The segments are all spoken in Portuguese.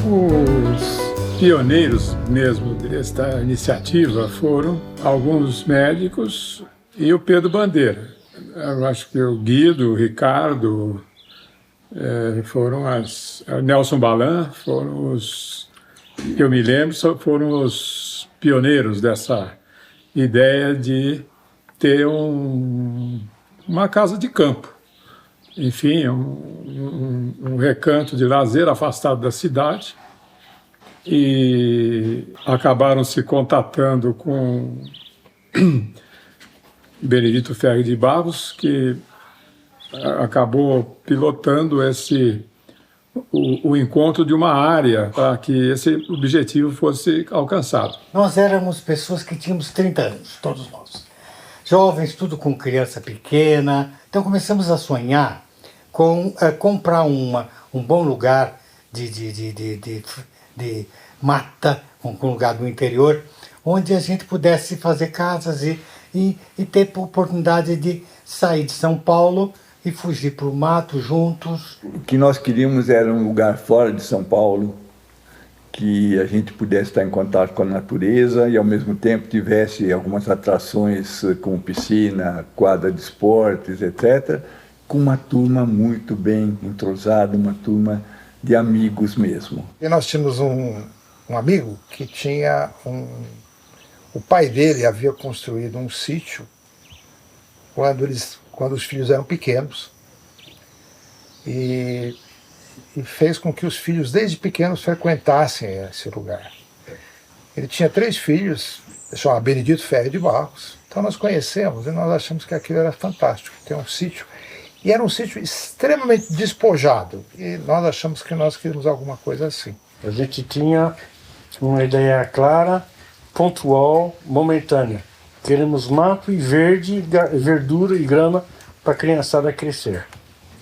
Os pioneiros mesmo desta iniciativa foram alguns médicos e o Pedro Bandeira. Eu acho que o Guido, o Ricardo, o Nelson Balan foram os, que eu me lembro, foram os pioneiros dessa ideia de ter uma casa de campo. Enfim, um recanto de lazer afastado da cidade, e acabaram se contatando com Benedito Ferri de Barros, que acabou pilotando o encontro de uma área para que esse objetivo fosse alcançado. Nós éramos pessoas que tínhamos 30 anos, todos nós. Jovens, tudo com criança pequena. Então começamos a sonhar com comprar um bom lugar de mata, um lugar do interior, onde a gente pudesse fazer casas e ter a oportunidade de sair de São Paulo e fugir para o mato juntos. O que nós queríamos era um lugar fora de São Paulo, que a gente pudesse estar em contato com a natureza e, ao mesmo tempo, tivesse algumas atrações como piscina, quadra de esportes, etc., com uma turma muito bem entrosada, uma turma de amigos mesmo. E nós tínhamos um amigo que tinha o pai dele havia construído um sítio quando os filhos eram pequenos, e fez com que os filhos desde pequenos frequentassem esse lugar. Ele tinha 3 filhos, chamava Benedito Ferri de Barros. Então nós conhecemos e nós achamos que aquilo era fantástico, ter um sítio. E era um sítio extremamente despojado, e nós achamos que nós queríamos alguma coisa assim. A gente tinha uma ideia clara, pontual, momentânea. Queremos mato e verdura e grama para a criançada crescer.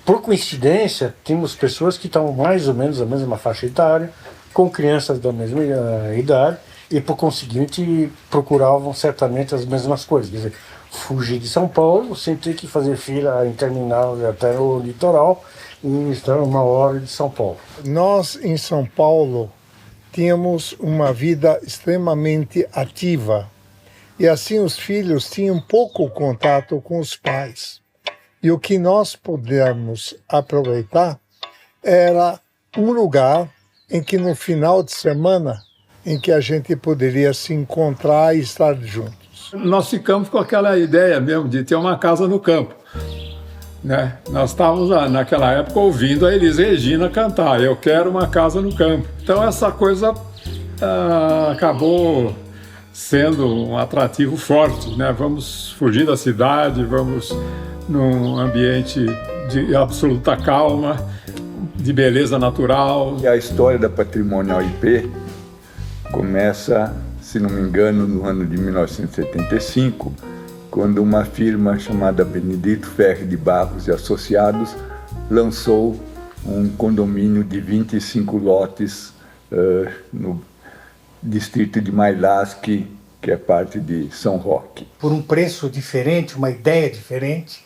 Por coincidência, tínhamos pessoas que estavam mais ou menos na mesma faixa etária, com crianças da mesma idade, e por conseguinte procuravam certamente as mesmas coisas. Quer dizer, fugir de São Paulo sem ter que fazer fila interminável até o litoral e estar 1 hora de São Paulo. Nós, em São Paulo, tínhamos uma vida extremamente ativa. E assim os filhos tinham pouco contato com os pais. E o que nós pudemos aproveitar era um lugar em que no final de semana, em que a gente poderia se encontrar e estar juntos. Nós ficamos com aquela ideia mesmo de ter uma casa no campo, né? Nós estávamos naquela época ouvindo a Elis Regina cantar, eu quero uma casa no campo. Então essa coisa acabou sendo um atrativo forte, né? Vamos fugir da cidade, vamos num ambiente de absoluta calma, de beleza natural. E a história da Patrimonial IP começa, se não me engano, no ano de 1975, quando uma firma chamada Benedito Ferri de Barros e Associados lançou um condomínio de 25 lotes no distrito de Mailasc, que é parte de São Roque. Por um preço diferente, uma ideia diferente,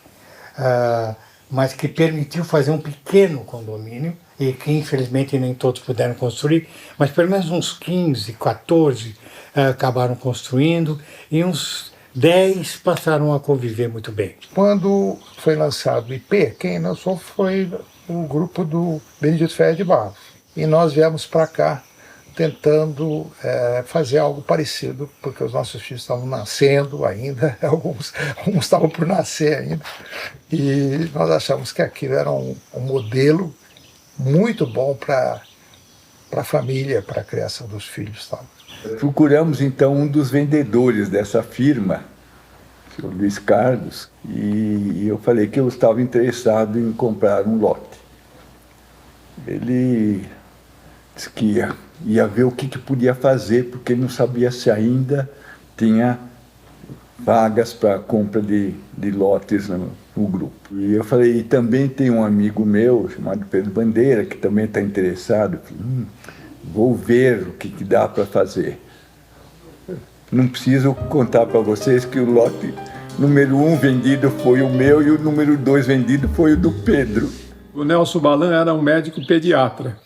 mas que permitiu fazer um pequeno condomínio, e que infelizmente nem todos puderam construir, mas pelo menos uns 15, 14 acabaram construindo, e uns 10 passaram a conviver muito bem. Quando foi lançado o IP, quem lançou foi o grupo do Benedito Ferri de Barros. E nós viemos para cá tentando fazer algo parecido, porque os nossos filhos estavam nascendo ainda, alguns estavam por nascer ainda, e nós achamos que aquilo era um modelo muito bom para a família, para a criação dos filhos. Tá? Procuramos então um dos vendedores dessa firma, o Sr. Luiz Carlos, e eu falei que eu estava interessado em comprar um lote. Ele disse que ia ver o que podia fazer, porque ele não sabia se ainda tinha vagas para compra de lotes no grupo. E eu falei, e também tem um amigo meu, chamado Pedro Bandeira, que também está interessado. Eu falei, vou ver o que dá para fazer. Não preciso contar para vocês que o lote número 1 vendido foi o meu e o número 2 vendido foi o do Pedro. O Nelson Balan era um médico pediatra.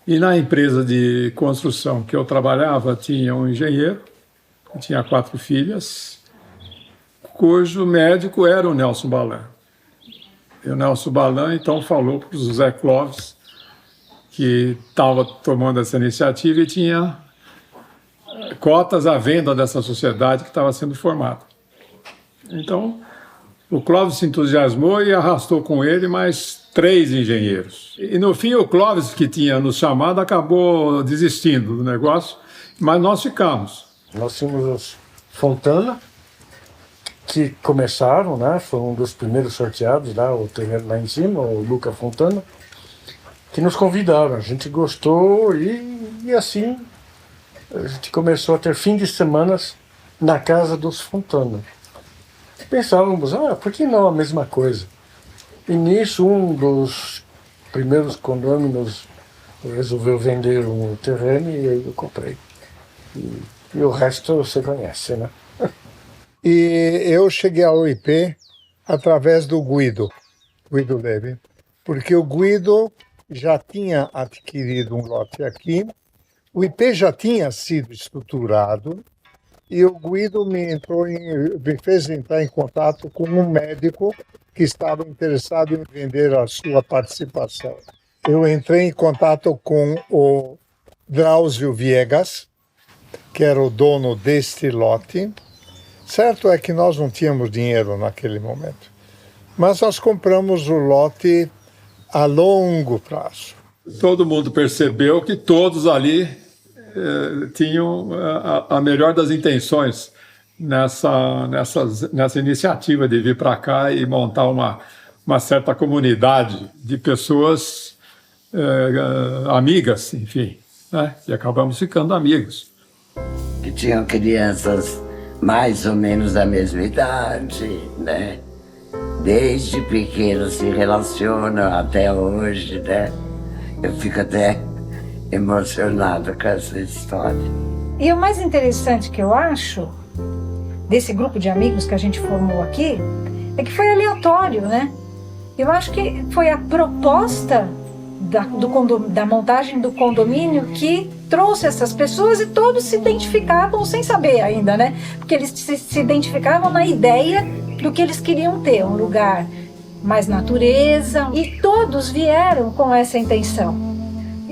E na empresa de construção que eu trabalhava, tinha um engenheiro, que tinha 4 filhas, cujo médico era o Nelson Balan. E o Nelson Balan, então, falou para o José Clóvis, que estava tomando essa iniciativa e tinha cotas à venda dessa sociedade que estava sendo formada. Então, o Clóvis se entusiasmou e arrastou com ele mais 3 engenheiros. E, no fim, o Clóvis, que tinha nos chamado, acabou desistindo do negócio, mas nós ficamos. Nós tínhamos os Fontana, que começaram, né? Foi um dos primeiros sorteados lá, o terreno lá em cima, o Luca Fontana, que nos convidaram. A gente gostou e assim a gente começou a ter fim de semanas na casa dos Fontana. Pensávamos, por que não a mesma coisa? E nisso, um dos primeiros condôminos resolveu vender um terreno e aí eu comprei. E o resto você conhece, né? E eu cheguei ao IP através do Guido Levi, porque o Guido já tinha adquirido um lote aqui, o IP já tinha sido estruturado, e o Guido me fez entrar em contato com um médico que estava interessado em vender a sua participação. Eu entrei em contato com o Drauzio Viegas, que era o dono deste lote. Certo é que nós não tínhamos dinheiro naquele momento, mas nós compramos o lote a longo prazo. Todo mundo percebeu que todos ali tinham a melhor das intenções nessa iniciativa de vir para cá e montar uma certa comunidade de pessoas amigas, enfim, né? E acabamos ficando amigos. Que tinham crianças mais ou menos da mesma idade, né? Desde pequenos se relacionam até hoje, né? Eu fico até emocionada com essa história. E o mais interessante que eu acho desse grupo de amigos que a gente formou aqui é que foi aleatório, né? Eu acho que foi a proposta da montagem do condomínio que trouxe essas pessoas e todos se identificavam sem saber ainda, né? Porque eles se identificavam na ideia do que eles queriam ter, um lugar mais natureza, e todos vieram com essa intenção.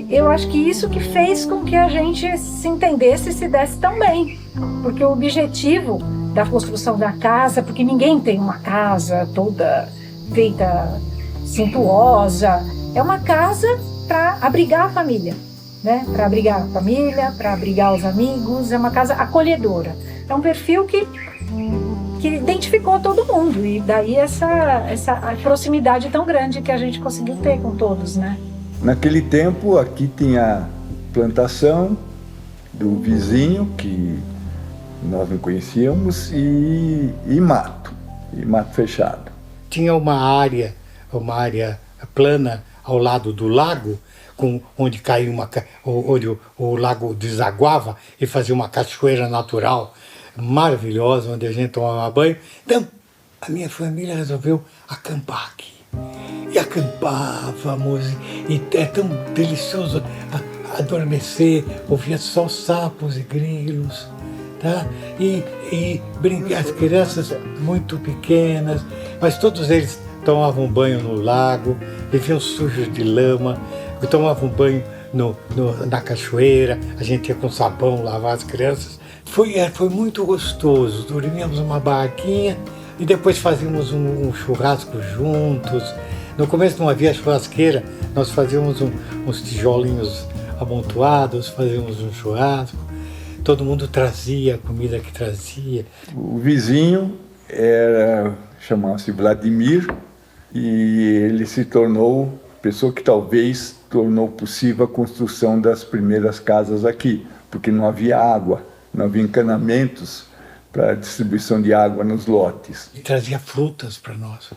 Eu acho que isso que fez com que a gente se entendesse e se desse tão bem, porque o objetivo da construção da casa, porque ninguém tem uma casa toda feita suntuosa, é uma casa para abrigar a família, né? Para abrigar a família, para abrigar os amigos, é uma casa acolhedora. É um perfil que identificou todo mundo, e daí essa proximidade tão grande que a gente conseguiu ter com todos, né? Naquele tempo, aqui tinha plantação do vizinho, que nós não conhecíamos, e mato fechado. Tinha uma área plana ao lado do lago, onde caía onde o lago desaguava e fazia uma cachoeira natural maravilhosa, onde a gente tomava banho. Então, a minha família resolveu acampar aqui. E acampávamos, e é tão delicioso adormecer, ouvia só sapos e grilos, tá? E brincar, as crianças muito pequenas, mas todos eles tomavam banho no lago, viviam sujos de lama, tomavam banho na cachoeira, a gente ia com sabão lavar as crianças. Foi muito gostoso, dormíamos numa barraquinha e depois fazíamos um churrasco juntos. No começo não havia churrasqueira, nós fazíamos uns tijolinhos amontoados, fazíamos um churrasco, todo mundo trazia a comida que trazia. O vizinho chamava-se Vladimir, e ele se tornou pessoa que talvez tornou possível a construção das primeiras casas aqui, porque não havia água, não havia encanamentos para distribuição de água nos lotes. E trazia frutas para nós.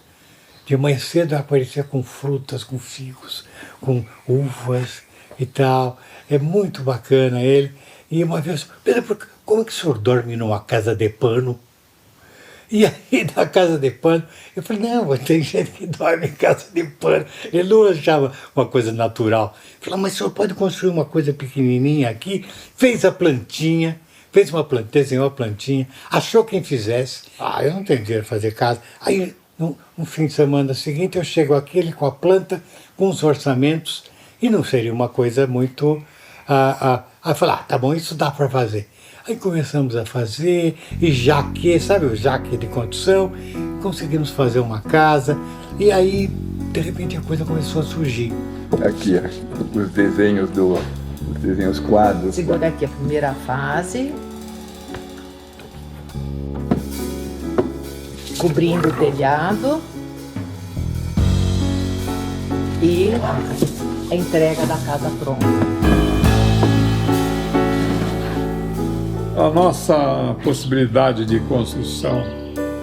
De manhã cedo aparecia com frutas, com figos, com uvas e tal. É muito bacana ele. E uma vez, Pedro, como é que o senhor dorme numa casa de pano? E aí, na casa de pano, eu falei, não, tem gente que dorme em casa de pano. Ele não achava uma coisa natural. Eu falei, mas o senhor pode construir uma coisa pequenininha aqui? Fez a plantinha, desenhou a plantinha, achou quem fizesse. Ah, eu não tenho dinheiro para fazer casa. Aí, no fim de semana seguinte, eu chego aqui, ele com a planta, com os orçamentos, e não seria uma coisa muito... Aí eu falei, tá bom, isso dá para fazer. Aí começamos a fazer, e jaque, sabe o jaque de construção, conseguimos fazer uma casa, e aí, de repente, a coisa começou a surgir. Aqui, ó, os desenhos quadros. Segura aqui a primeira fase. Cobrindo o telhado. E a entrega da casa pronta. A nossa possibilidade de construção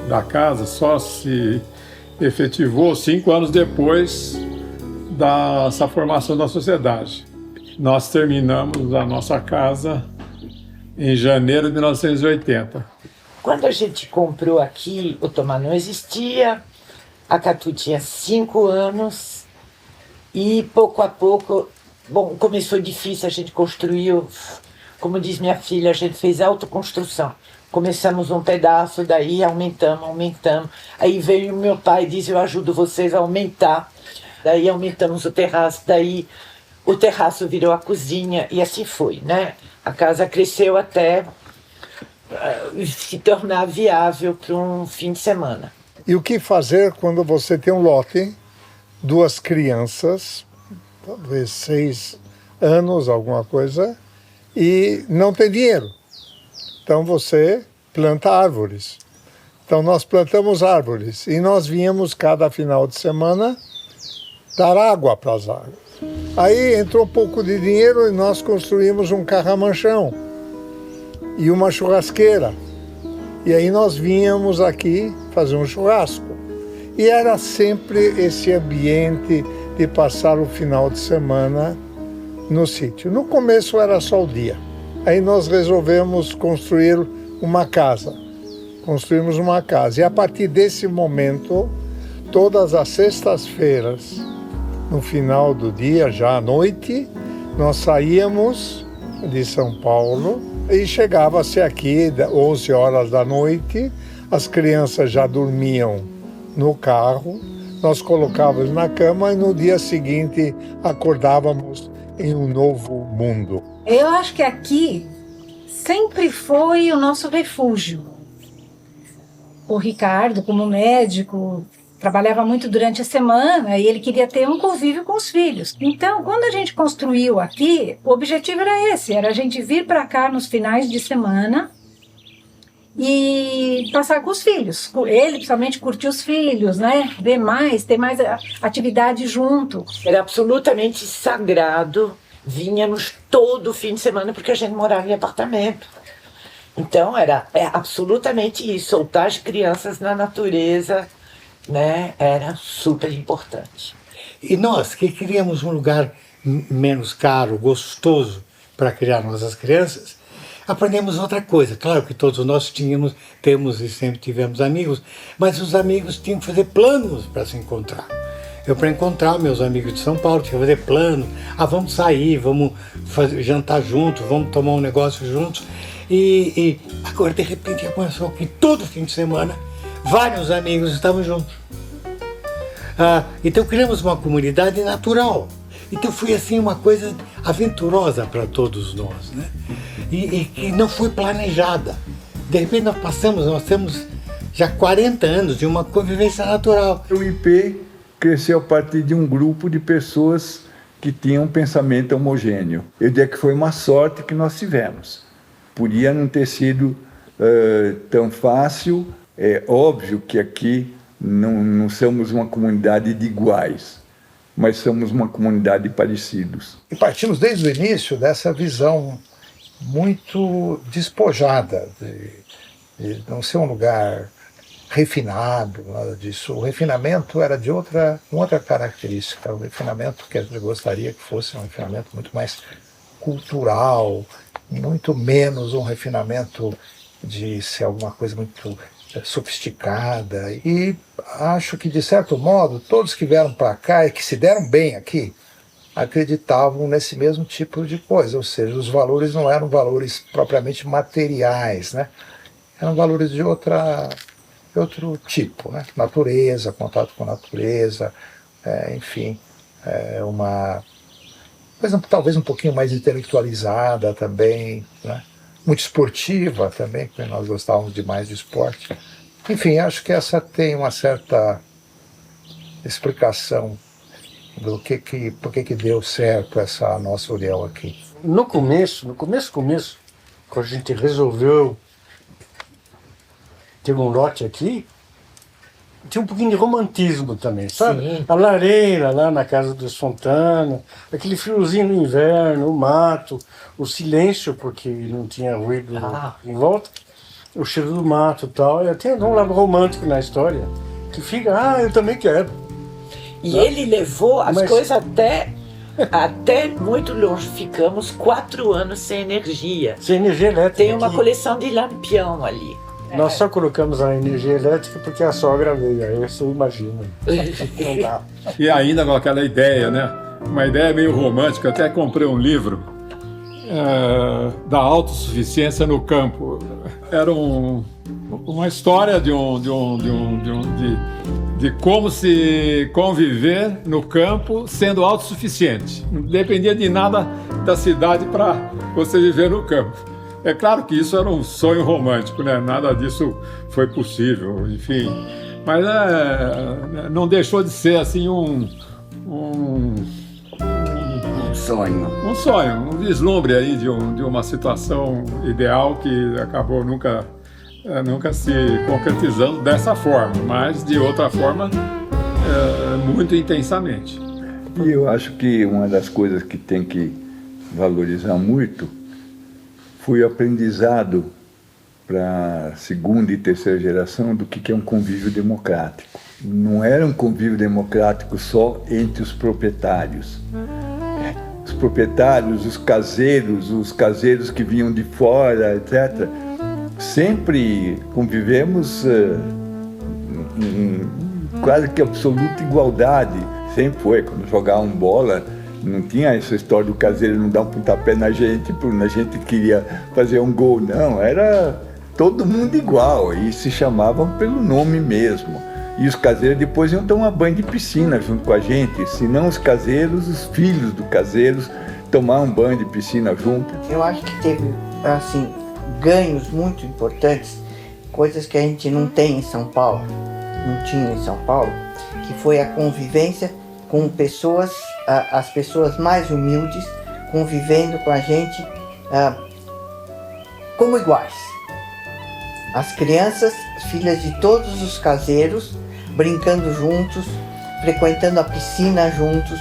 da casa só se efetivou 5 anos depois dessa formação da sociedade. Nós terminamos a nossa casa em janeiro de 1980. Quando a gente comprou aqui, o Tomar não existia, a Catu tinha 5 anos e pouco a pouco, bom, começou difícil, a gente construiu, como diz minha filha, a gente fez autoconstrução. Começamos um pedaço, daí aumentamos. Aí veio meu pai e disse, eu ajudo vocês a aumentar. Daí aumentamos o terraço, daí o terraço virou a cozinha e assim foi, né? A casa cresceu até se tornar viável para um fim de semana. E o que fazer quando você tem um lote, 2 crianças, talvez 6 anos, alguma coisa, e não tem dinheiro? Então você planta árvores. Então nós plantamos árvores e nós vínhamos cada final de semana dar água para as árvores. Aí entrou um pouco de dinheiro e nós construímos um carramanchão e uma churrasqueira. E aí nós vínhamos aqui fazer um churrasco. E era sempre esse ambiente de passar o final de semana no sítio. No começo era só o dia. Aí nós resolvemos construir uma casa. Construímos uma casa. E a partir desse momento, todas as sextas-feiras, no final do dia, já à noite, nós saíamos de São Paulo e chegava-se aqui 11 horas da noite, as crianças já dormiam no carro, nós colocávamos na cama e no dia seguinte acordávamos em um novo mundo. Eu acho que aqui sempre foi o nosso refúgio. O Ricardo, como médico, trabalhava muito durante a semana e ele queria ter um convívio com os filhos. Então, quando a gente construiu aqui, o objetivo era esse, era a gente vir para cá nos finais de semana e passar com os filhos. Ele, principalmente, curtir os filhos, né? Ver mais, ter mais atividade junto. Era absolutamente sagrado. Vínhamos todo fim de semana porque a gente morava em apartamento. Então, era absolutamente isso. Soltar as crianças na natureza, né, era super importante. E nós, que queríamos um lugar menos caro, gostoso, para criar nossas crianças, aprendemos outra coisa. Claro que todos nós temos e sempre tivemos amigos, mas os amigos tinham que fazer planos para se encontrar. Eu, para encontrar meus amigos de São Paulo, tinha que fazer plano. Vamos sair, vamos jantar juntos, vamos tomar um negócio juntos. E agora, de repente, começou que todo fim de semana, vários amigos estavam juntos. Então criamos uma comunidade natural. Então foi assim uma coisa aventurosa para todos nós, né? E que não foi planejada. De repente nós temos já 40 anos de uma convivência natural. O IP cresceu a partir de um grupo de pessoas que tinham um pensamento homogêneo. Eu diria que foi uma sorte que nós tivemos. Podia não ter sido tão fácil. É óbvio que aqui não somos uma comunidade de iguais, mas somos uma comunidade de parecidos. E partimos desde o início dessa visão muito despojada, de não ser um lugar refinado, nada disso. O refinamento era de outra característica, o refinamento que a gente gostaria que fosse um refinamento muito mais cultural, muito menos um refinamento de ser alguma coisa muito sofisticada. E acho que, de certo modo, todos que vieram para cá e que se deram bem aqui acreditavam nesse mesmo tipo de coisa, ou seja, os valores não eram valores propriamente materiais, né? Eram valores de outro tipo, né? Natureza, contato com a natureza, enfim, uma coisa talvez um pouquinho mais intelectualizada também, né? Muito esportiva também, porque nós gostávamos demais de esporte. Enfim, acho que essa tem uma certa explicação do por que deu certo essa nossa união aqui. No começo, quando a gente resolveu ter um lote aqui, tinha um pouquinho de romantismo também, sabe? Sim. A lareira lá na casa dos Fontana, aquele friozinho no inverno, o mato, o silêncio, porque não tinha ruído em volta, o cheiro do mato e tal. Tem um lado romântico na história, que fica, eu também quero. E ele levou as Mas- coisas até muito longe. Ficamos 4 anos sem energia. Sem energia elétrica. Tem uma aqui. coleção de lampião ali. Nós só colocamos a energia elétrica porque a sogra veio, aí você imagina. Não dá. E ainda com aquela ideia, né? Uma ideia meio romântica. Eu até comprei um livro da autossuficiência no campo. Era uma história de como se conviver no campo sendo autossuficiente. Não dependia de nada da cidade para você viver no campo. É claro que isso era um sonho romântico, né? Nada disso foi possível, enfim. Mas não deixou de ser assim um Sonho. sonho, um vislumbre aí de uma situação ideal que acabou nunca se concretizando dessa forma, mas de outra forma muito intensamente. E eu acho que uma das coisas que tem que valorizar muito foi o aprendizado para a segunda e terceira geração do que é um convívio democrático. Não era um convívio democrático só entre os proprietários. Os proprietários, os caseiros que vinham de fora, etc. Sempre convivemos em quase que absoluta igualdade. Sempre foi, quando jogavam bola, não tinha essa história do caseiro não dar um pontapé na gente, porque a gente queria fazer um gol, não, era todo mundo igual, e se chamavam pelo nome mesmo. E os caseiros depois iam tomar banho de piscina junto com a gente, se não os caseiros, os filhos dos caseiros tomavam banho de piscina junto. Eu acho que teve, assim, ganhos muito importantes, coisas que a gente não tem em São Paulo, não tinha em São Paulo, que foi a convivência com pessoas, as pessoas mais humildes, convivendo com a gente como iguais. As crianças, filhas de todos os caseiros, brincando juntos, frequentando a piscina juntos,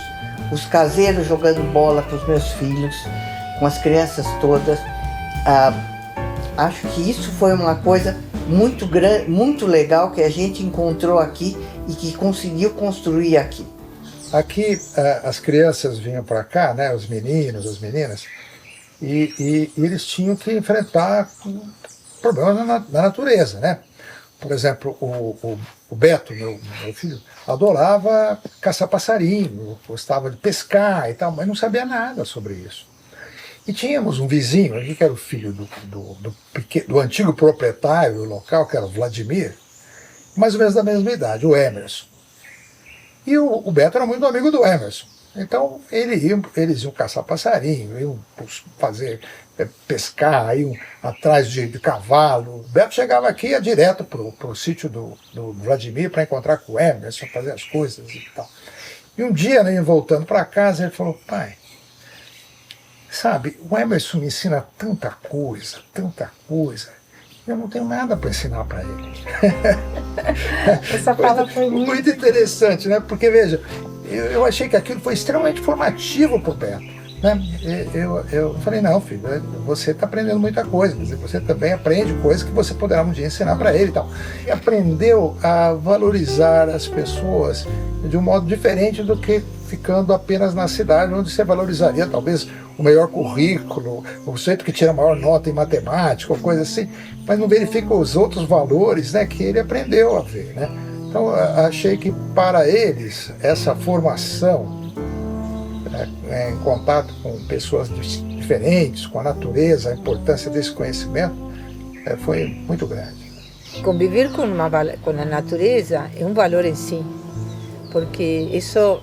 os caseiros jogando bola com os meus filhos, com as crianças todas. Acho que isso foi uma coisa muito grande, muito legal que a gente encontrou aqui e que conseguiu construir aqui. Aqui as crianças vinham para cá, né, os meninos, as meninas, e eles tinham que enfrentar problemas na natureza, né? Por exemplo, o Beto, meu filho, adorava caçar passarinho, gostava de pescar e tal, mas não sabia nada sobre isso. E tínhamos um vizinho aqui, que era o filho do antigo proprietário local, que era o Vladimir, mais ou menos da mesma idade, o Emerson. E o Beto era muito amigo do Emerson. Então eles iam caçar passarinho, iam pescar, iam atrás de cavalo. O Beto chegava aqui, ia direto pro sítio do Vladimir para encontrar com o Emerson, fazer as coisas e tal. E um dia, né, voltando para casa, ele falou: pai, sabe, o Emerson me ensina tanta coisa, eu não tenho nada para ensinar para ele. Essa fala foi muito interessante, né? Porque, veja, eu achei que aquilo foi extremamente formativo para o Beto. Né? Eu falei: não, filho, você está aprendendo muita coisa, mas você também aprende coisas que você poderá um dia ensinar para ele e tal. E aprendeu a valorizar as pessoas de um modo diferente do que ficando apenas na cidade, onde você valorizaria talvez o melhor currículo, o sujeito que tira a maior nota em matemática, ou coisa assim, mas não verifica os outros valores, né, que ele aprendeu a ver, né? Então, achei que para eles, essa formação, em contato com pessoas diferentes, com a natureza, a importância desse conhecimento, foi muito grande. Conviver com a natureza é um valor em si, porque isso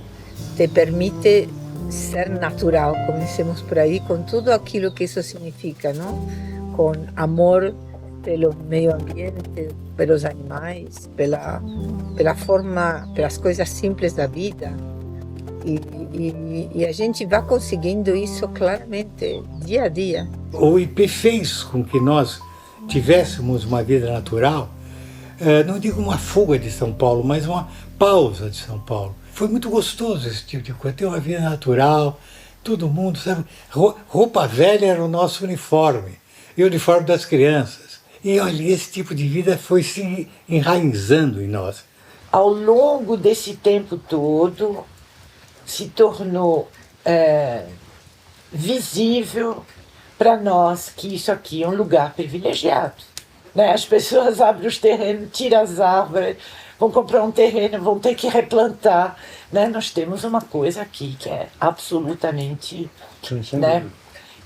te permite ser natural, como dizemos por aí, com tudo aquilo que isso significa, não? Com amor pelo meio ambiente, pelos animais, pela forma, pelas coisas simples da vida. E a gente vai conseguindo isso claramente, dia a dia. O IP fez com que nós tivéssemos uma vida natural, não digo uma fuga de São Paulo, mas uma pausa de São Paulo. Foi muito gostoso esse tipo de coisa, ter uma vida natural, todo mundo, sabe? Roupa velha era o nosso uniforme, e o uniforme das crianças. E olha, esse tipo de vida foi se enraizando em nós. Ao longo desse tempo todo, se tornou visível para nós que isso aqui é um lugar privilegiado. Né? As pessoas abrem os terrenos, tiram as árvores, vão comprar um terreno, vão ter que replantar. Né? Nós temos uma coisa aqui que é absolutamente... Né?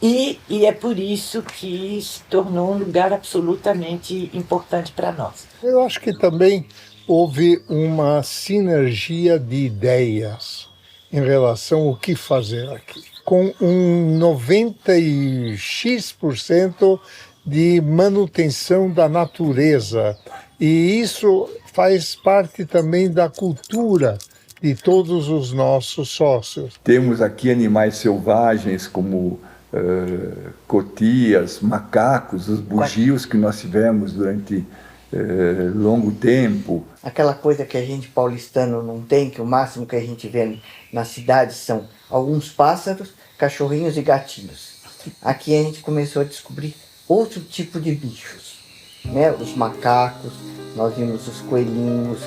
E é por isso que se tornou um lugar absolutamente importante para nós. Eu acho que também houve uma sinergia de ideias em relação ao que fazer aqui, com um 90% de manutenção da natureza. E isso faz parte também da cultura de todos os nossos sócios. Temos aqui animais selvagens como cotias, macacos, os bugios que nós tivemos durante longo tempo. Aquela coisa que a gente paulistano não tem, que o máximo que a gente vê na cidade são alguns pássaros, cachorrinhos e gatinhos. Aqui a gente começou a descobrir outro tipo de bichos, né? Os macacos, nós vimos os coelhinhos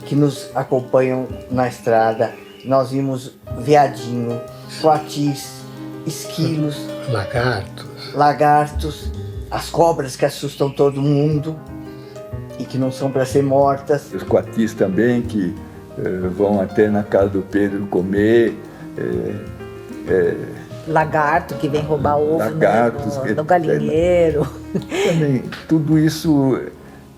que nos acompanham na estrada, nós vimos veadinho, coatis, esquilos, lagartos, as cobras que assustam todo mundo e que não são para ser mortas. Os coatis também, que vão até na casa do Pedro comer. Lagarto que vem roubar ovo, lagartos, no galinheiro. Também, tudo isso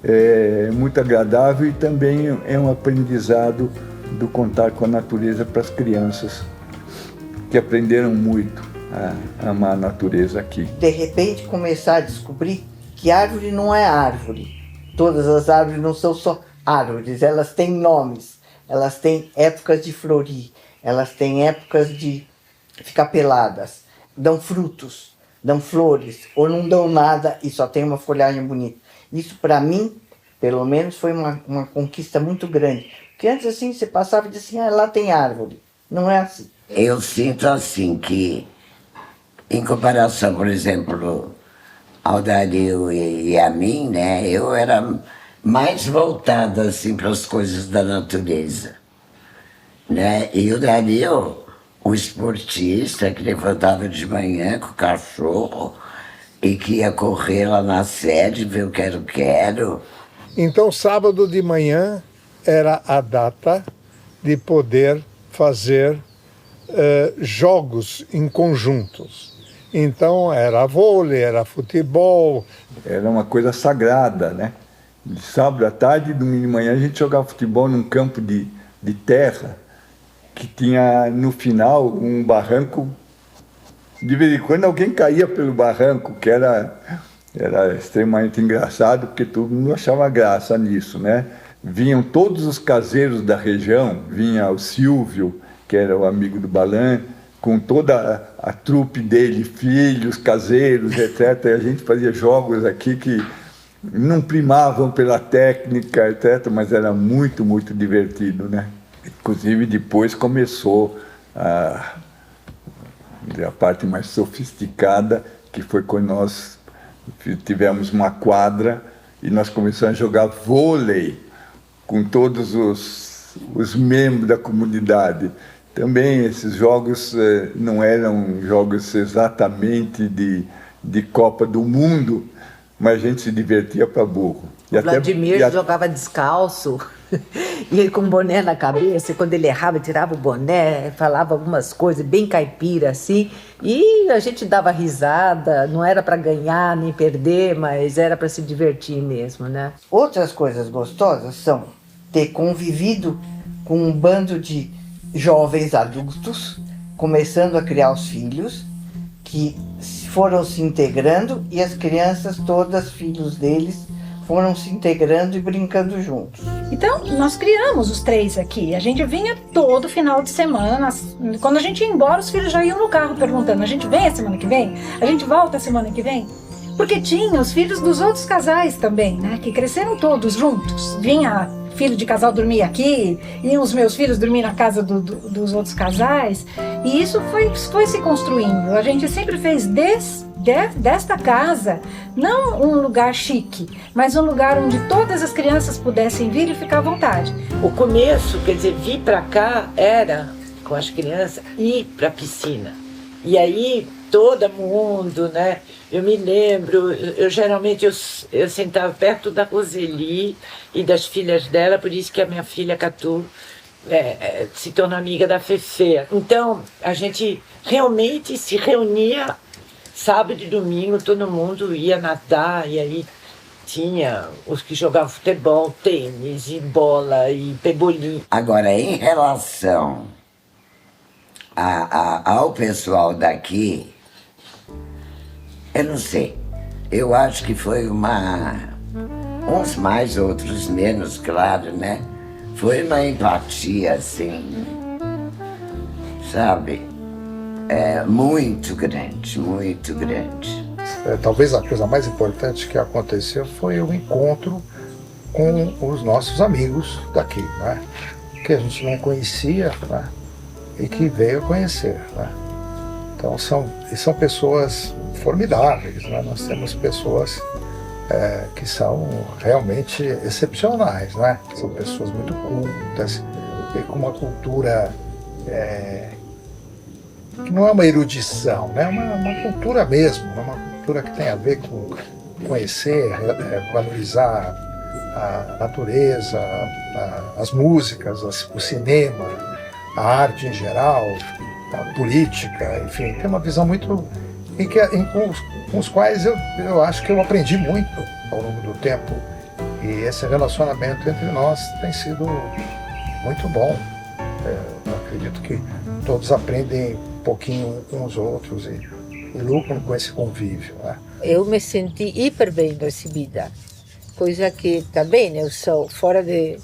é muito agradável e também é um aprendizado do contar com a natureza para as crianças, que aprenderam muito a amar a natureza aqui. De repente começar a descobrir que árvore não é árvore. Todas as árvores não são só árvores, elas têm nomes, elas têm épocas de florir, elas têm épocas de ficar peladas, dão frutos, dão flores, ou não dão nada e só tem uma folhagem bonita. Isso para mim, pelo menos, foi uma conquista muito grande. Porque antes assim você passava e dizia assim, lá tem árvore. Não é assim. Eu sinto assim que, em comparação, por exemplo, ao Dario e a mim, né, eu era mais voltada assim, para as coisas da natureza. Né? E o Dario, o esportista que levantava de manhã com o cachorro e que ia correr lá na sede, ver o quero-quero. Então, sábado de manhã era a data de poder fazer jogos em conjuntos. Então era vôlei, era futebol. Era uma coisa sagrada, né? De sábado à tarde e domingo de manhã a gente jogava futebol num campo de terra que tinha no final um barranco. De vez em quando alguém caía pelo barranco, que era extremamente engraçado, porque todo mundo achava graça nisso, né? Vinham todos os caseiros da região, vinha o Silvio, que era o amigo do Balan, com toda a trupe dele, filhos, caseiros, etc. E a gente fazia jogos aqui que não primavam pela técnica, etc., mas era muito, muito divertido, né? Inclusive, depois começou a parte mais sofisticada, que foi quando nós tivemos uma quadra e nós começamos a jogar vôlei com todos os os membros da comunidade. Também esses jogos não eram jogos exatamente de Copa do Mundo, mas a gente se divertia para burro. O Vladimir jogava descalço, e ele com um boné na cabeça, e quando ele errava, tirava o boné, falava algumas coisas bem caipira, assim, e a gente dava risada, não era para ganhar nem perder, mas era para se divertir mesmo, né? Outras coisas gostosas são ter convivido com um bando de jovens adultos, começando a criar os filhos, que foram se integrando, e as crianças todas, filhos deles, foram se integrando e brincando juntos. Então, nós criamos os 3 aqui. A gente vinha todo final de semana. Quando a gente ia embora, os filhos já iam no carro perguntando: a gente vem a semana que vem? A gente volta a semana que vem? Porque tinha os filhos dos outros casais também, né? Que cresceram todos juntos. Vinha filho de casal dormir aqui, iam os meus filhos dormir na casa dos outros casais. E isso foi se construindo. A gente sempre fez desta casa, não um lugar chique, mas um lugar onde todas as crianças pudessem vir e ficar à vontade. O começo, quer dizer, vir para cá era, com as crianças, ir para a piscina. E aí, todo mundo, né? Eu me lembro, eu geralmente eu sentava perto da Roseli e das filhas dela, por isso que a minha filha Catu se tornou amiga da Fefe. Então, a gente realmente se reunia sábado e domingo, todo mundo ia nadar, e aí tinha os que jogavam futebol, tênis, e bola, e pebolim. Agora, em relação ao pessoal daqui, eu não sei. Eu acho que foi uns mais, outros menos, claro, né? Foi uma empatia, assim, sabe? Muito grande, muito grande. Talvez a coisa mais importante que aconteceu foi o encontro com os nossos amigos daqui, né? Que a gente não conhecia, né? E que veio conhecer, né? Então são pessoas formidáveis, né? Nós temos pessoas que são realmente excepcionais, né? São pessoas muito cultas, com uma cultura que não é uma erudição, né? Uma cultura mesmo, uma cultura que tem a ver com conhecer, valorizar a natureza, as músicas, o cinema, a arte em geral, a política, enfim, tem uma visão muito com os quais eu acho que eu aprendi muito ao longo do tempo, e esse relacionamento entre nós tem sido muito bom. Eu acredito que todos aprendem um pouquinho com os outros e lucram com esse convívio, né? Eu me senti hiper bem recebida, coisa que também eu sou, fora de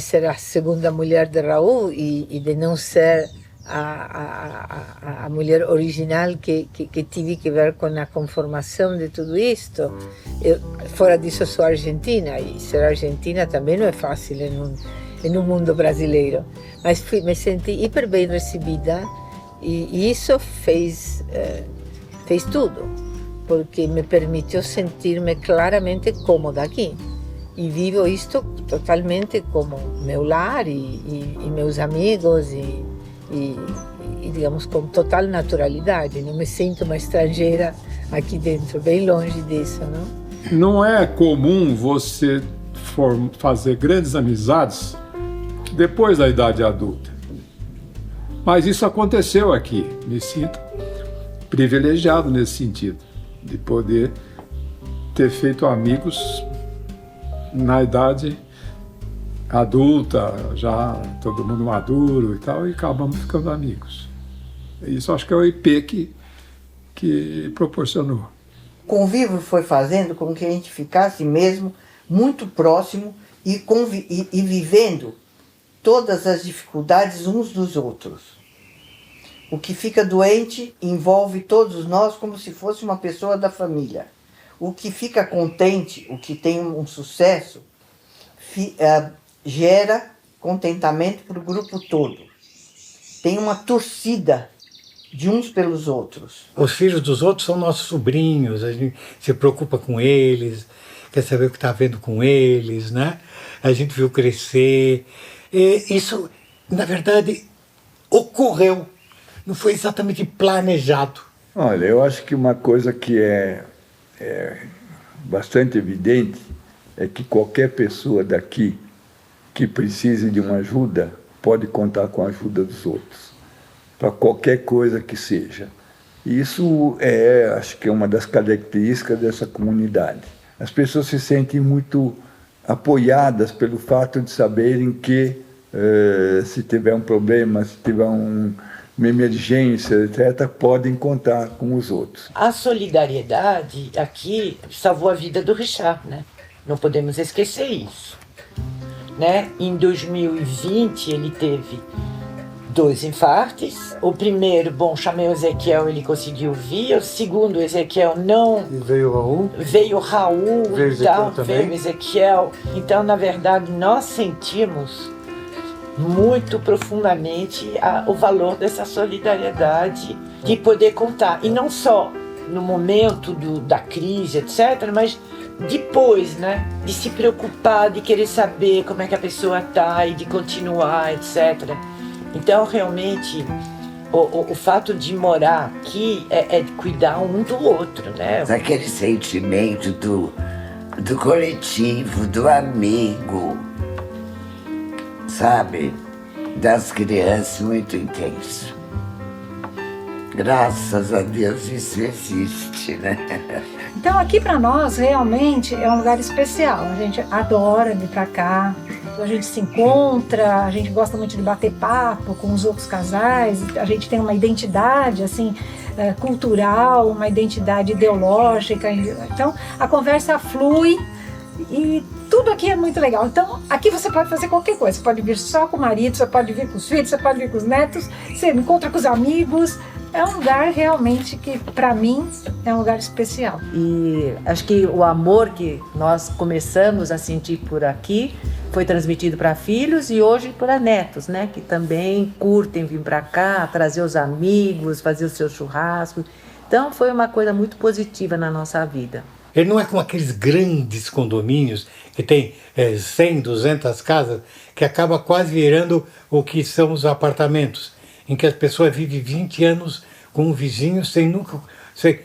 ser a segunda mulher de Raul e de não ser a mulher original que tive que ver com a conformação de tudo isto. Fora disso, sou argentina, e ser argentina também não é fácil em um mundo brasileiro, mas me senti hiper bem recebida, e isso fez tudo, porque me permitiu sentir-me claramente cômoda aqui, e vivo isto totalmente como meu lar e meus amigos, e digamos com total naturalidade. Não me sinto uma estrangeira aqui dentro, bem longe disso, não? Não é comum você fazer grandes amizades depois da idade adulta. Mas isso aconteceu aqui. Me sinto privilegiado nesse sentido, de poder ter feito amigos na idade adulta, já todo mundo maduro e tal, e acabamos ficando amigos. Isso acho que é o IP que proporcionou. O convívio foi fazendo com que a gente ficasse mesmo muito próximo e vivendo todas as dificuldades uns dos outros. O que fica doente envolve todos nós como se fosse uma pessoa da família. O que fica contente, o que tem um sucesso, gera contentamento para o grupo todo. Tem uma torcida de uns pelos outros. Os filhos dos outros são nossos sobrinhos, a gente se preocupa com eles, quer saber o que está vendo com eles, né? A gente viu crescer, E isso, na verdade, ocorreu. Não foi exatamente planejado. Olha, eu acho que uma coisa que é bastante evidente é que qualquer pessoa daqui que precise de uma ajuda pode contar com a ajuda dos outros, para qualquer coisa que seja. Isso acho que é uma das características dessa comunidade. As pessoas se sentem muito apoiadas pelo fato de saberem que se tiver um problema, se tiver uma emergência, etc., podem contar com os outros. A solidariedade aqui salvou a vida do Richard, né? Não podemos esquecer isso. Né? Em 2020 ele teve 2 infartos. O primeiro, chamei o Ezequiel, ele conseguiu vir. O segundo, o Ezequiel não... E veio o Raul. Veio o Raul, veio o Ezequiel também. Veio o Ezequiel. Então, na verdade, nós sentimos muito profundamente o valor dessa solidariedade, de poder contar. E não só no momento da crise, etc., mas depois, né? De se preocupar, de querer saber como é que a pessoa está e de continuar, etc. Então, realmente, o fato de morar aqui é de cuidar um do outro, né? Aquele sentimento do coletivo, do amigo, sabe? Das crianças, muito intenso. Graças a Deus isso existe, né? Então aqui para nós realmente é um lugar especial. A gente adora vir para cá. A gente se encontra, a gente gosta muito de bater papo com os outros casais. A gente tem uma identidade assim cultural, uma identidade ideológica. Então a conversa flui e tudo aqui é muito legal. Então aqui você pode fazer qualquer coisa. Você pode vir só com o marido, você pode vir com os filhos, você pode vir com os netos, você encontra com os amigos. É um lugar realmente que, para mim, é um lugar especial. E acho que o amor que nós começamos a sentir por aqui foi transmitido para filhos e hoje para netos, né? Que também curtem vir para cá, trazer os amigos, fazer o seu churrasco. Então foi uma coisa muito positiva na nossa vida. Ele não é como aqueles grandes condomínios que tem 100, 200 casas, que acaba quase virando o que são os apartamentos, em que as pessoas vivem 20 anos com um vizinho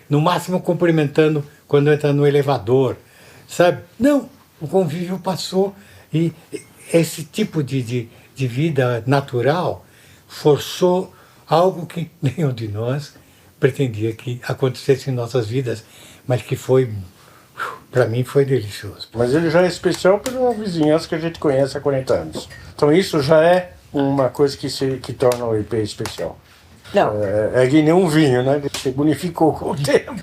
no máximo cumprimentando quando entra no elevador, sabe? Não, o convívio passou e esse tipo de vida natural forçou algo que nenhum de nós pretendia que acontecesse em nossas vidas, mas que foi, para mim, foi delicioso. Mas ele já é especial pela vizinhança que a gente conhece há 40 anos. Então isso já é uma coisa que torna o IP especial. Não. É que nem um vinho, né? Se bonificou com o tempo.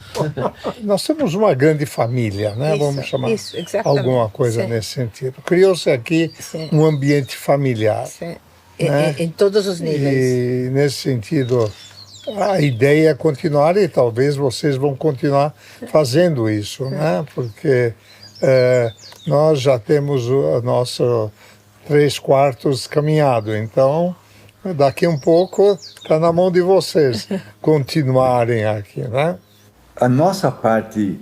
Nós temos uma grande família, né? Isso, Vamos chamar isso, exatamente. alguma coisa Sim. nesse sentido. Criou-se aqui Sim. um ambiente familiar. Sim. Né? Em todos os níveis. E nesse sentido, a ideia é continuar e talvez vocês vão continuar fazendo isso, né? Porque nós já temos o nosso 3/4 caminhado, então daqui um pouco está na mão de vocês continuarem aqui, né? A nossa parte,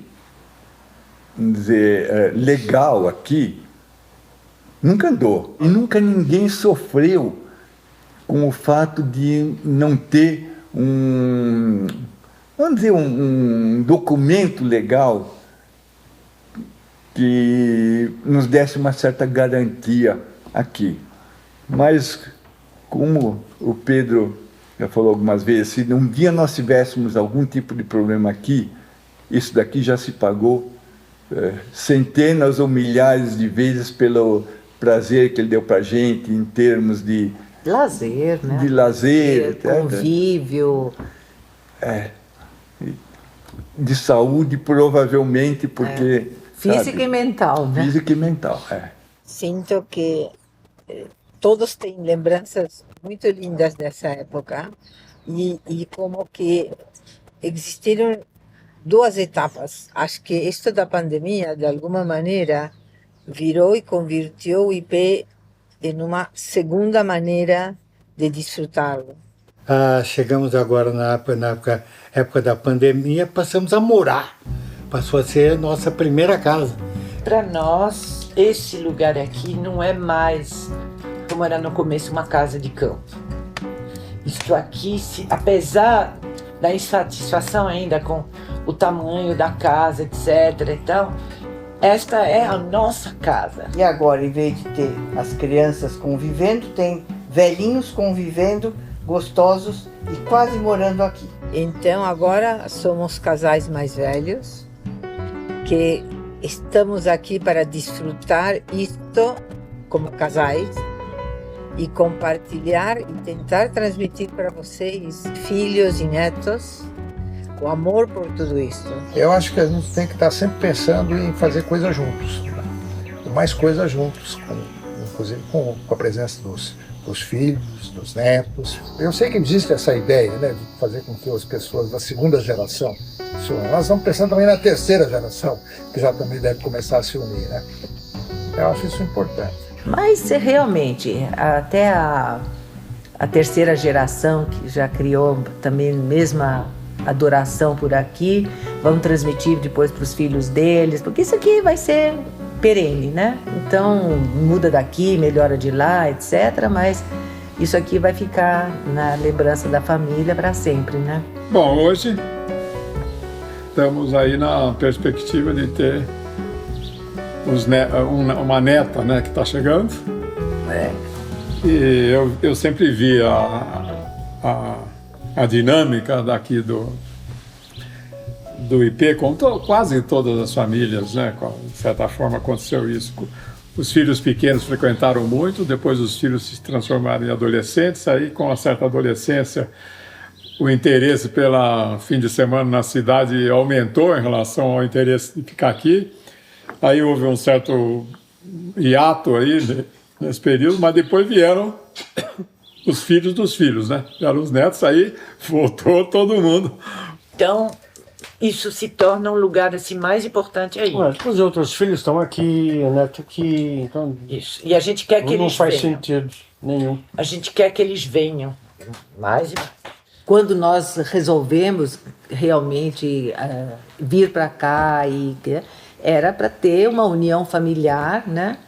vamos dizer, legal aqui nunca andou e nunca ninguém sofreu com o fato de não ter vamos dizer, um documento legal que nos desse uma certa garantia aqui. Mas, como o Pedro já falou algumas vezes, se um dia nós tivéssemos algum tipo de problema aqui, isso daqui já se pagou centenas ou milhares de vezes pelo prazer que ele deu para a gente em termos de Lazer, né? De lazer, convívio. De saúde, provavelmente, porque... Física sabe, e mental, né? Física e mental, Sinto que todos têm lembranças muito lindas dessa época e como que existiram 2 etapas. Acho que isto da pandemia, de alguma maneira, virou e convirtiu o IP em uma segunda maneira de desfrutá-lo. Chegamos agora na época da pandemia, passamos a morar. Passou a ser a nossa primeira casa. Para nós, esse lugar aqui não é mais como era no começo uma casa de campo. Isso aqui, apesar da insatisfação ainda com o tamanho da casa, etc. Então, esta é a nossa casa. E agora, em vez de ter as crianças convivendo, tem velhinhos convivendo, gostosos e quase morando aqui. Então agora somos casais mais velhos que estamos aqui para desfrutar isto como casais e compartilhar e tentar transmitir para vocês, filhos e netos, o amor por tudo isso. Eu acho que a gente tem que estar sempre pensando em fazer coisas juntos, né? Mais coisas juntos, inclusive com a presença dos filhos, dos netos. Eu sei que existe essa ideia, né, de fazer com que as pessoas da segunda geração se unam. Nós estamos pensando também na terceira geração, que já também deve começar a se unir, né? Eu acho isso importante. Mas realmente, até a terceira geração, que já criou também a mesma adoração por aqui, vão transmitir depois para os filhos deles, porque isso aqui vai ser perene, né? Então, muda daqui, melhora de lá, etc. Mas isso aqui vai ficar na lembrança da família para sempre, né? Bom, hoje estamos aí na perspectiva de ter uma neta, né, que está chegando. E eu sempre vi a dinâmica daqui do IP, com quase todas as famílias, né? De certa forma aconteceu isso. Os filhos pequenos frequentaram muito, depois os filhos se transformaram em adolescentes, aí com uma certa adolescência o interesse pela fim de semana na cidade aumentou em relação ao interesse de ficar aqui. Aí houve um certo hiato aí nesse período, mas depois vieram os filhos dos filhos, né? Vieram os netos, aí voltou todo mundo. Então, isso se torna um lugar assim mais importante ainda. Os outros filhos estão aqui, o neto aqui, então... Isso. E a gente quer que eles venham. Não faz sentido nenhum. A gente quer que eles venham. Mais. Quando nós resolvemos realmente vir para cá, era para ter uma união familiar, né?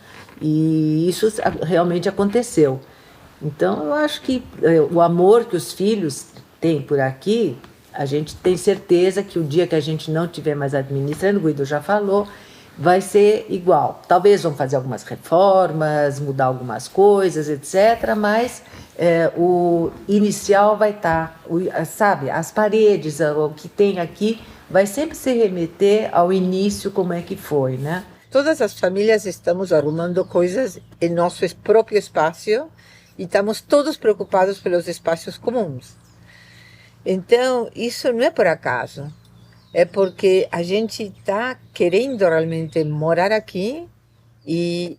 E isso realmente aconteceu. Então, eu acho que o amor que os filhos têm por aqui, a gente tem certeza que o dia que a gente não estiver mais administrando, o Guido já falou, vai ser igual. Talvez vão fazer algumas reformas, mudar algumas coisas, etc., mas o inicial vai estar, sabe, as paredes, o que tem aqui, vai sempre se remeter ao início, como é que foi, né? Todas as famílias estamos arrumando coisas em nosso próprio espaço e estamos todos preocupados pelos espaços comuns. Então, isso não é por acaso. É porque a gente está querendo realmente morar aqui e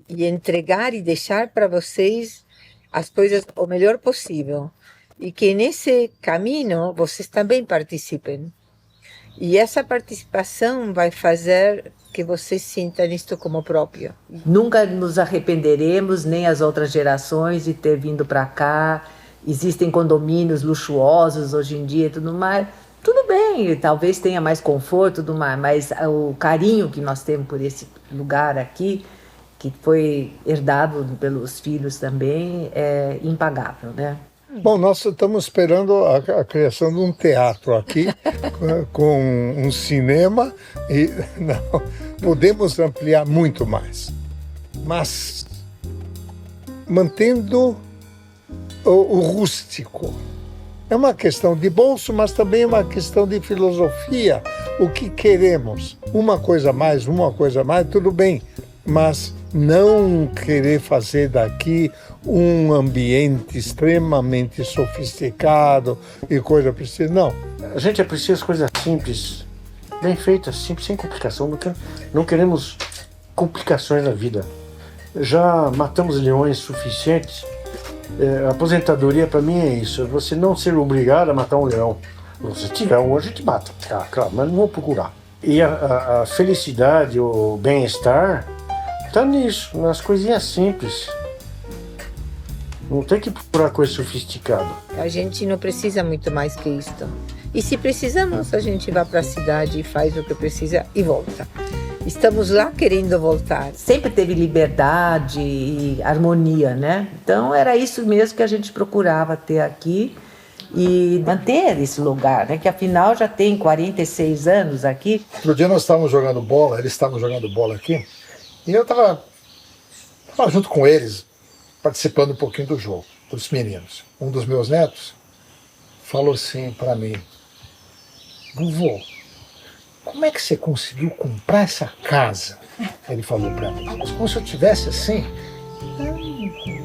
entregar e deixar para vocês as coisas o melhor possível. E que nesse caminho vocês também participem. E essa participação vai fazer que vocês sintam isto como próprio. Nunca nos arrependeremos, nem as outras gerações, de ter vindo para cá. Existem condomínios luxuosos hoje em dia e tudo mais. Tudo bem, talvez tenha mais conforto, tudo mais, mas o carinho que nós temos por esse lugar aqui, que foi herdado pelos filhos também, é impagável, né? Bom, nós estamos esperando a criação de um teatro aqui, com um cinema, e não, podemos ampliar muito mais, mas mantendo o rústico. É uma questão de bolso, mas também é uma questão de filosofia. O que queremos? Uma coisa mais, tudo bem, mas não querer fazer daqui um ambiente extremamente sofisticado e coisa precisa. Não. A gente precisa de coisas simples, bem feitas, simples, sem complicação. Não queremos complicações na vida. Já matamos leões suficientes. A aposentadoria para mim é isso, você não ser obrigado a matar um leão. Se tiver um, a gente mata, claro, mas não vou procurar. E a felicidade, o bem-estar, está nisso, nas coisinhas simples. Não tem que procurar coisa sofisticada. A gente não precisa muito mais que isto. E se precisamos, a gente vai para a cidade e faz o que precisa e volta. estamos lá querendo voltar. Sempre teve liberdade e harmonia, né? Então era isso mesmo que a gente procurava ter aqui e manter esse lugar, né? Que afinal já tem 46 anos aqui. Outro dia nós estávamos jogando bola, eles estavam jogando bola aqui, e eu estava junto com eles, participando um pouquinho do jogo, dos meninos. Um dos meus netos falou assim para mim: vovô, como é que você conseguiu comprar essa casa? Ele falou para mim. Como se eu tivesse assim,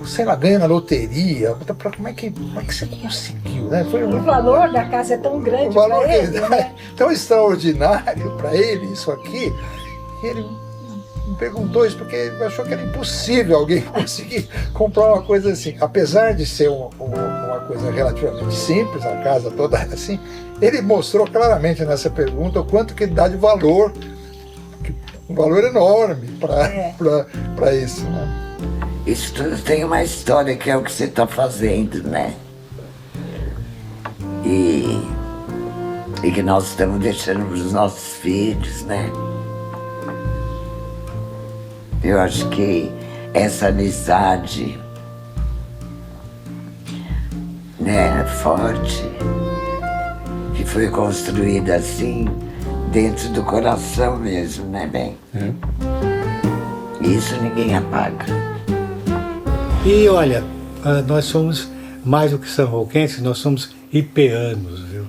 sei lá, ganha na loteria. Como é que você conseguiu? Né? O valor da casa é tão grande para ele, né? Tão extraordinário para ele, isso aqui. Ele me perguntou isso porque achou que era impossível alguém conseguir comprar uma coisa assim. Apesar de ser uma coisa relativamente simples, a casa toda assim, ele mostrou claramente nessa pergunta o quanto que ele dá de valor, um valor enorme para isso, né? Isso tudo tem uma história que é o que você está fazendo, né? E que nós estamos deixando para os nossos filhos, né? Eu acho que essa amizade, né, forte, que foi construída assim, dentro do coração mesmo, né, bem? Isso ninguém apaga. E olha, nós somos mais do que sanroquenses, nós somos ipeanos, viu?